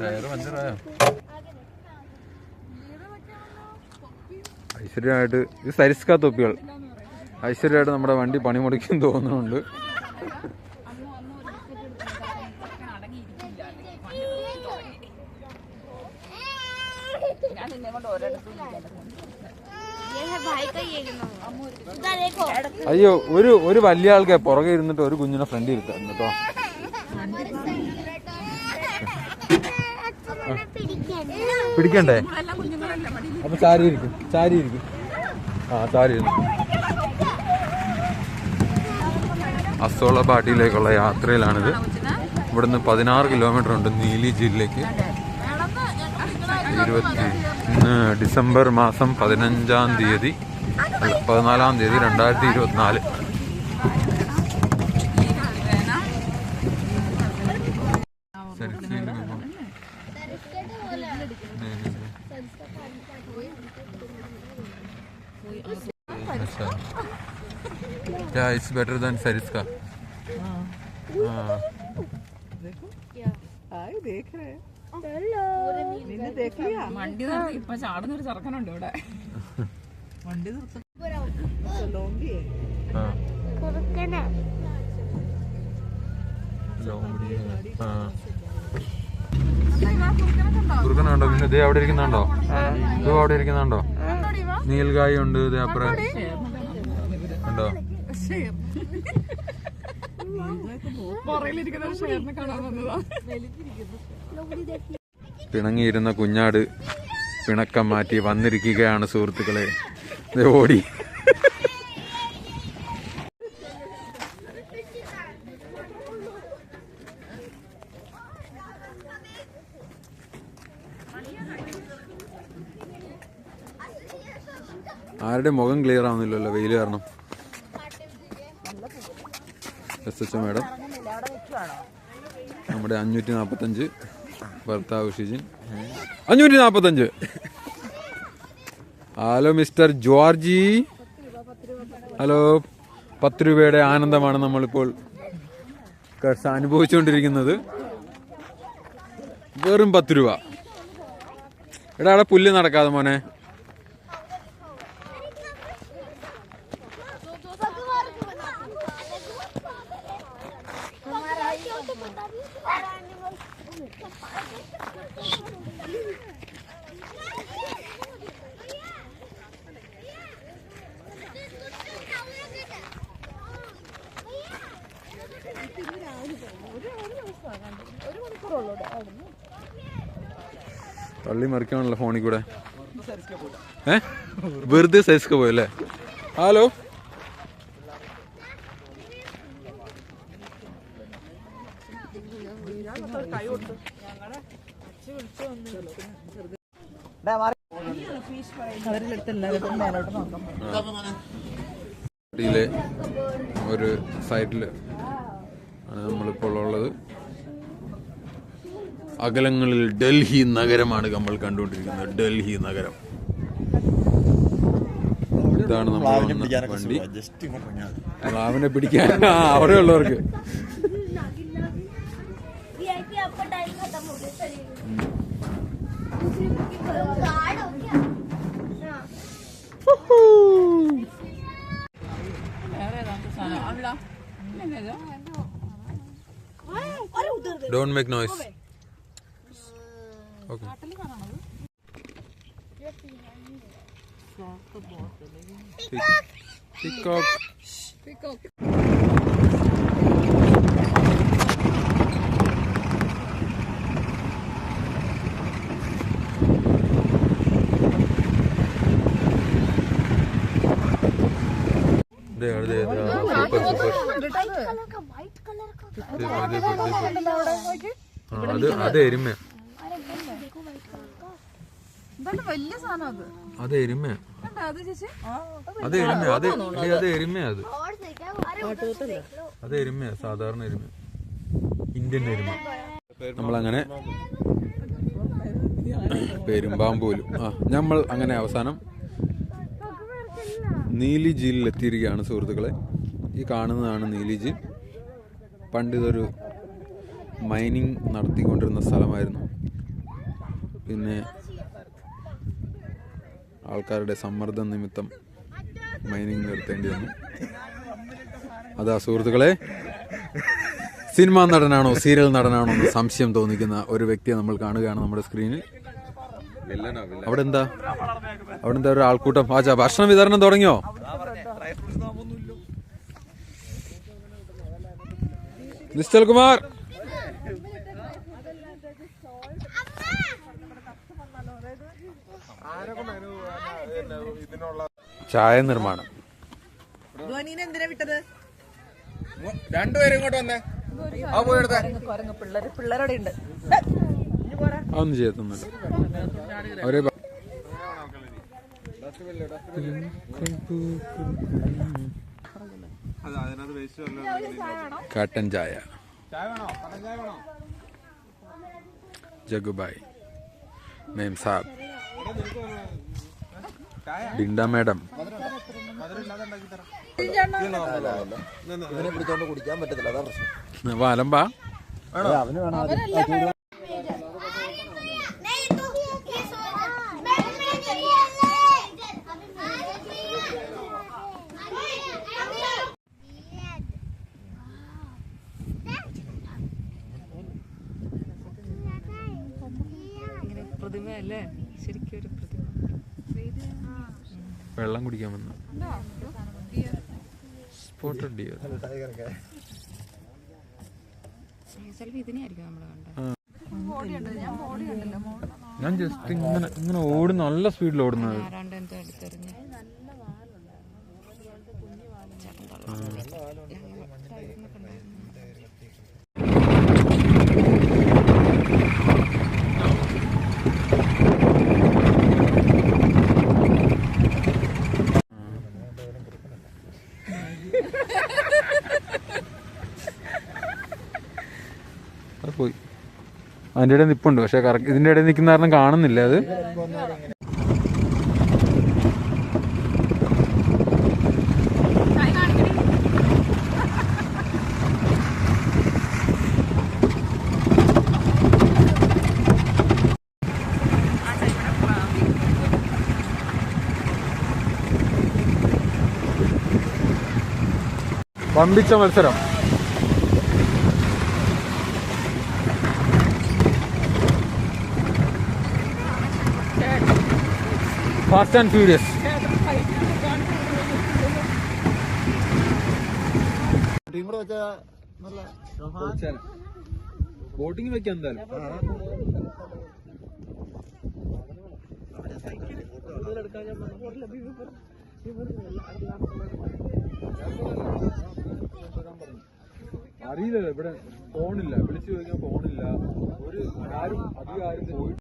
Tyre പഞ്ചറായോ? ഐശ്വര്യമായിട്ട് ഇത് സരിസ്ക തൊപ്പികൾ ഐശ്വര്യമായിട്ട് നമ്മുടെ വണ്ടി പണി മുടക്കും തോന്നുന്നുണ്ട്. അയ്യോ ഒരു വലിയ ആൾക്ക് പുറകെ ഇരുന്നിട്ട് ഒരു കുഞ്ഞിനെ ഫ്രണ്ട് ഇരുത്താൻ കേട്ടോ. പിടിക്കണ്ടേ? അപ്പൊ ചാരി ഇരിക്കും. ആ ചാരി ഇരുന്നു. അസോളബാട്ടിയിലേക്കുള്ള യാത്രയിലാണിത്. ഇവിടുന്ന് 16 കിലോമീറ്റർ ഉണ്ട് നീലി ജില്ലയ്ക്ക്. ഇന്ന് ഡിസംബർ മാസം 15-ാം തീയതി 14-ാം തീയതി 2024. Yeah, it's better than Sariska. देख रहे हैं. നിന്നെ देख लिया. വണ്ടി നിർത്തി ഇപ്പോ ചാടുന്ന ഒരു ചെറുക്കനുണ്ട് ഇവിടെ. വണ്ടി നിർത്തി. ലോംബി. കുറുക്കന. ലോംബി. കുറുക്കനുണ്ടോ? പിന്നെ ദേ അവിടെ ഇരിക്കുന്നുണ്ടോ? അവിടെ ഇരിക്കുന്നുണ്ടോ? നീൽഗായി ഉണ്ട്. ദേ അപ്പുറം ഉണ്ടോ? പിണങ്ങിയിരുന്ന കുഞ്ഞാട് പിണക്കം മാറ്റി വന്നിരിക്കുകയാണ് സുഹൃത്തുക്കളെ. ഓടി ആരുടെ മുഖം ക്ലിയർ ആവുന്നില്ലല്ലോ വെയില് കാരണം. SHO മാഡം നമ്മുടെ 545 ഭർത്താവ് Shijin 545. Hello mister Georgie. Hello. 10 രൂപയുടെ ആനന്ദമാണ് നമ്മളിപ്പോൾ അനുഭവിച്ചുകൊണ്ടിരിക്കുന്നത്. വെറും 10 രൂപ. എടാ അവിടെ പുല്ല് നടക്കാതെ മോനെ. തള്ളി മറിക്കാണല്ലോ ഫോണിൽ കൂടെ. വെറുതെ സൈസ്ക പോയല്ലേ. ഹലോ. ഒരു സൈഡില് ആണ് നമ്മളിപ്പോൾ ഉള്ളത്. അകലങ്ങളിൽ ഡൽഹി നഗരമാണ് നമ്മൾ കണ്ടുകൊണ്ടിരിക്കുന്നത്. ഡൽഹി നഗരം. ഇതാണ് നമ്മൾ വണ്ടി. റാവിനെ പിടിക്കാൻ അവിടെ ഉള്ളവർക്ക്. Don't make noise. Okay. Peacock. Peacock. അത് എരുമ. അത് എരുമ. അത് എരുമ. സാധാരണ എരുമ. ഇന്ത്യൻ എരുമ. നമ്മളങ്ങനെ പെരുമ്പാമ്പോലും നമ്മൾ അങ്ങനെ അവസാനം നീലി ജില്ലയിൽ എത്തിയിരിക്കുകയാണ് സുഹൃത്തുക്കളെ. ഈ കാണുന്നതാണ് നീലി ജിൽ. പണ്ട് ഇതൊരു മൈനിങ് നടത്തിക്കൊണ്ടിരുന്ന സ്ഥലമായിരുന്നു. പിന്നെ ആൾക്കാരുടെ സമ്മർദ്ദം നിമിത്തം മൈനിങ് നിർത്തേണ്ടി വന്നു. അതാ സുഹൃത്തുക്കളെ, സിനിമാ നടനാണോ സീരിയൽ നടനാണോ എന്ന് സംശയം തോന്നിക്കുന്ന ഒരു വ്യക്തിയെ നമ്മൾ കാണുകയാണ് നമ്മുടെ സ്ക്രീനിൽ. അവിടെ എന്താ ഒരു ആൾക്കൂട്ടം. ഭക്ഷണ വിതരണം തുടങ്ങിയോ? നിശ്ചൽ കുമാർ, ചായ നിർമ്മാണം. എന്തിനാ വിട്ടത്? രണ്ടുപേരും ഇങ്ങോട്ട് വന്നേ. പിള്ളേരുടെ ഉണ്ട്. അതൊന്നും ചെയ്യത്തൊന്നുമില്ല. അവരെ കട്ടൻ ചായ. ജഗുബായ്, മേം സാബ്, ഡിൻഡ മാഡം. ഇതിനെ പിടിച്ചോണ്ട് കുടിക്കാൻ പറ്റത്തില്ല, അതാ പ്രശ്നം. വാലമ്പാ പ്രതിമയല്ലേ ശരിക്കും ഒരു പ്രതിമ. വെള്ളം കുടിക്കാൻ വന്നു. Spotted deer. ഞാൻ ജസ്റ്റ് ഇങ്ങനെ ഓടുന്ന, നല്ല സ്പീഡിൽ ഓടുന്നത്. പോയി അതിൻ്റെ ഇടയിൽ നിൽപ്പുണ്ട്, പക്ഷെ കറക്റ്റ് ഇതിൻ്റെ ഇടയിൽ നിൽക്കുന്ന കാരണം കാണുന്നില്ല. അത് വമ്പിച്ച മത്സരം. Fast and furious. ബോട്ടിങ് വെക്കാം എന്തായാലും. അറിയില്ലല്ലോ, ഇവിടെ ഫോണില്ല, വിളിച്ചു ചോദിക്കാൻ ഫോണില്ല. ഒരു ആരും അധികം ആരും പോയി